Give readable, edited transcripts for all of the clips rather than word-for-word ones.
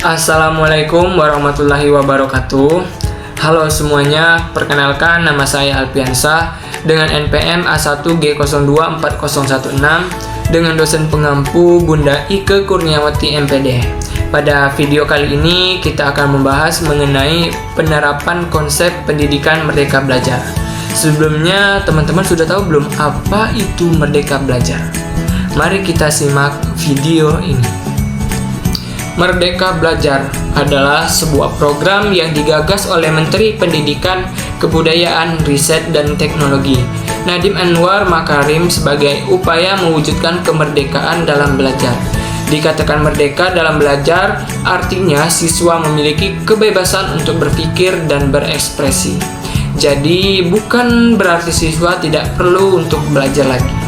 Assalamualaikum warahmatullahi wabarakatuh. Halo semuanya, perkenalkan nama saya Alpiansa dengan NPM A1G024016 dengan dosen pengampu Bunda Ike Kurniawati MPD. Pada video kali ini kita akan membahas mengenai penerapan konsep pendidikan Merdeka Belajar. Sebelumnya teman-teman sudah tahu belum apa itu Merdeka Belajar? Mari kita simak video ini. Merdeka Belajar adalah sebuah program yang digagas oleh Menteri Pendidikan, Kebudayaan, Riset, dan Teknologi Nadiem Anwar Makarim sebagai upaya mewujudkan kemerdekaan dalam belajar. Dikatakan merdeka dalam belajar, artinya siswa memiliki kebebasan untuk berpikir dan berekspresi. Jadi bukan berarti siswa tidak perlu untuk belajar lagi.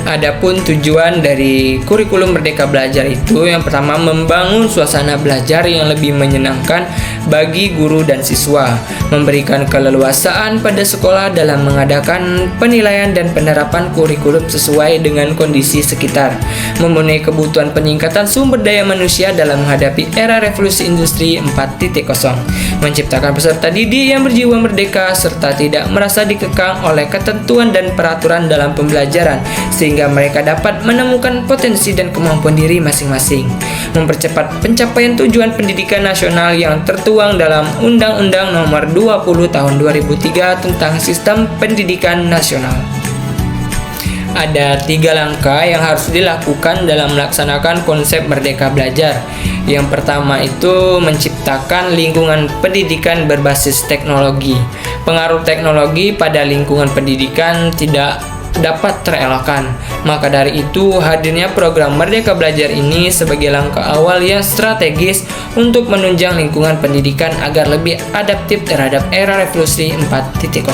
Adapun tujuan dari kurikulum Merdeka Belajar itu yang pertama membangun suasana belajar yang lebih menyenangkan bagi guru dan siswa, memberikan keleluasaan pada sekolah dalam mengadakan penilaian dan penerapan kurikulum sesuai dengan kondisi sekitar, memenuhi kebutuhan peningkatan sumber daya manusia dalam menghadapi era revolusi industri 4.0, menciptakan peserta didik yang berjiwa merdeka serta tidak merasa dikekang oleh ketentuan dan peraturan dalam pembelajaran sehingga mereka dapat menemukan potensi dan kemampuan diri masing-masing, mempercepat pencapaian tujuan pendidikan nasional yang tertuang dalam Undang-Undang Nomor 20 Tahun 2003 tentang Sistem Pendidikan Nasional. Ada 3 langkah yang harus dilakukan dalam melaksanakan konsep Merdeka Belajar. Yang pertama itu menciptakan lingkungan pendidikan berbasis teknologi. Pengaruh teknologi pada lingkungan pendidikan tidak dapat terelakkan. Maka dari itu, hadirnya program Merdeka Belajar ini sebagai langkah awal yang strategis untuk menunjang lingkungan pendidikan agar lebih adaptif terhadap era revolusi 4.0.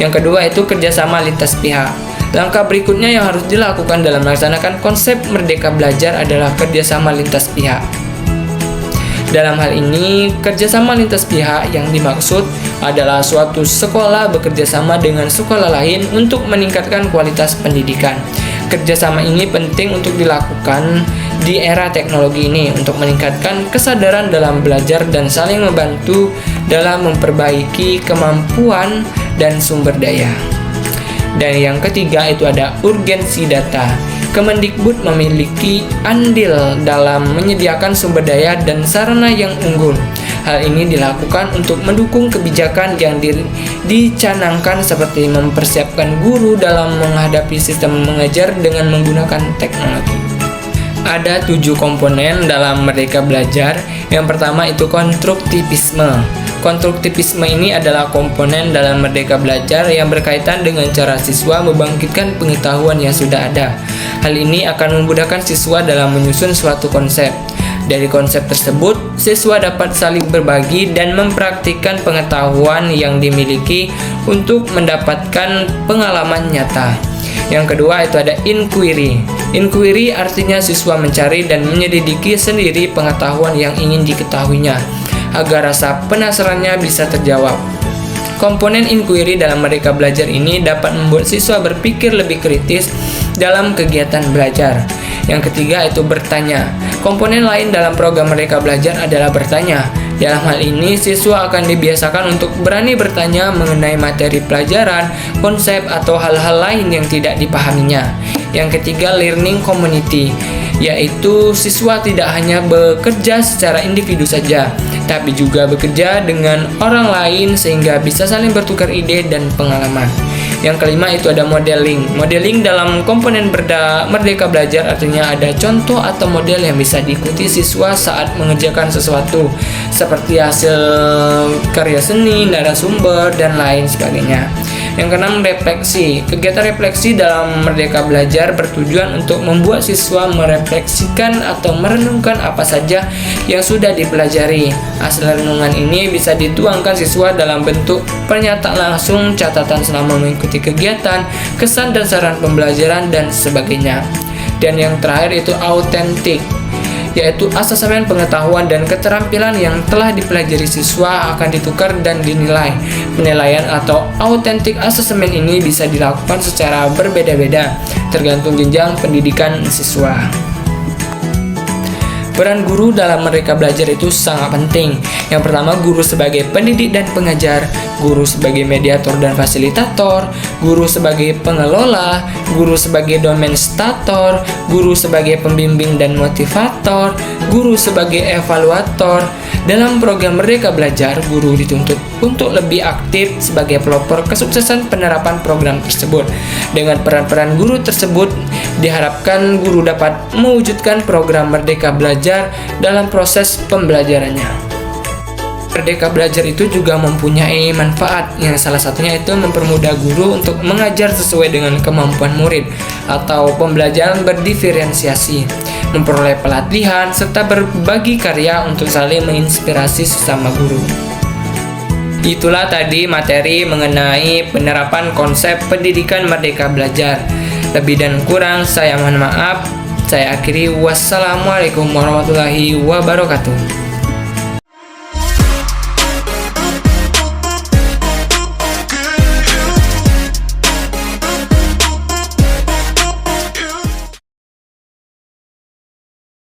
Yang kedua itu kerjasama lintas pihak. Langkah berikutnya yang harus dilakukan dalam melaksanakan konsep Merdeka Belajar adalah kerjasama lintas pihak. Dalam hal ini, kerjasama lintas pihak yang dimaksud adalah suatu sekolah bekerjasama dengan sekolah lain untuk meningkatkan kualitas pendidikan. Kerjasama ini penting untuk dilakukan di era teknologi ini untuk meningkatkan kesadaran dalam belajar dan saling membantu dalam memperbaiki kemampuan dan sumber daya. Dan yang ketiga itu ada urgensi data. Kemendikbud memiliki andil dalam menyediakan sumber daya dan sarana yang unggul. Hal ini dilakukan untuk mendukung kebijakan yang dicanangkan seperti mempersiapkan guru dalam menghadapi sistem mengajar dengan menggunakan teknologi. Ada 7 komponen dalam Merdeka Belajar. Yang pertama itu konstruktivisme. Konstruktivisme ini adalah komponen dalam Merdeka Belajar yang berkaitan dengan cara siswa membangkitkan pengetahuan yang sudah ada. Hal ini akan memudahkan siswa dalam menyusun suatu konsep. Dari konsep tersebut, siswa dapat saling berbagi dan mempraktikkan pengetahuan yang dimiliki untuk mendapatkan pengalaman nyata. Yang kedua itu ada inquiry. Inquiry artinya siswa mencari dan menyelidiki sendiri pengetahuan yang ingin diketahuinya agar rasa penasarannya bisa terjawab. Komponen inquiry dalam Merdeka Belajar ini dapat membuat siswa berpikir lebih kritis dalam kegiatan belajar. Yang ketiga itu bertanya. Komponen lain dalam program Merdeka Belajar adalah bertanya. Dalam hal ini, siswa akan dibiasakan untuk berani bertanya mengenai materi pelajaran, konsep, atau hal-hal lain yang tidak dipahaminya. Yang ketiga, learning community, yaitu siswa tidak hanya bekerja secara individu saja, tapi juga bekerja dengan orang lain sehingga bisa saling bertukar ide dan pengalaman. Yang kelima itu ada modeling. Modeling dalam komponen Merdeka Belajar artinya ada contoh atau model yang bisa diikuti siswa saat mengerjakan sesuatu, seperti hasil karya seni, narasumber, dan lain sebagainya. Yang keenam, refleksi. Kegiatan refleksi dalam Merdeka Belajar bertujuan untuk membuat siswa merefleksikan atau merenungkan apa saja yang sudah dipelajari. Hasil renungan ini bisa dituangkan siswa dalam bentuk pernyataan langsung, catatan selama mengikuti kegiatan, kesan dan saran pembelajaran, dan sebagainya. Dan yang terakhir itu autentik, yaitu asesmen pengetahuan dan keterampilan yang telah dipelajari siswa akan ditukar dan dinilai. Penilaian atau authentic assessment ini bisa dilakukan secara berbeda-beda tergantung jenjang pendidikan siswa. Peran guru dalam Merdeka Belajar itu sangat penting. Yang pertama, guru sebagai pendidik dan pengajar, guru sebagai mediator dan fasilitator, guru sebagai pengelola, guru sebagai domestator, guru sebagai pembimbing dan motivator, guru sebagai evaluator. Dalam program Merdeka Belajar, guru dituntut untuk lebih aktif sebagai pelopor kesuksesan penerapan program tersebut. Dengan peran-peran guru tersebut, diharapkan guru dapat mewujudkan program Merdeka Belajar dalam proses pembelajarannya. Merdeka Belajar itu juga mempunyai manfaat, yang salah satunya itu mempermudah guru untuk mengajar sesuai dengan kemampuan murid atau pembelajaran berdiferensiasi, memperoleh pelatihan, serta berbagi karya untuk saling menginspirasi sesama guru. Itulah tadi materi mengenai penerapan konsep pendidikan Merdeka Belajar. Lebih dan kurang saya mohon maaf. Saya akhiri, wassalamualaikum warahmatullahi wabarakatuh.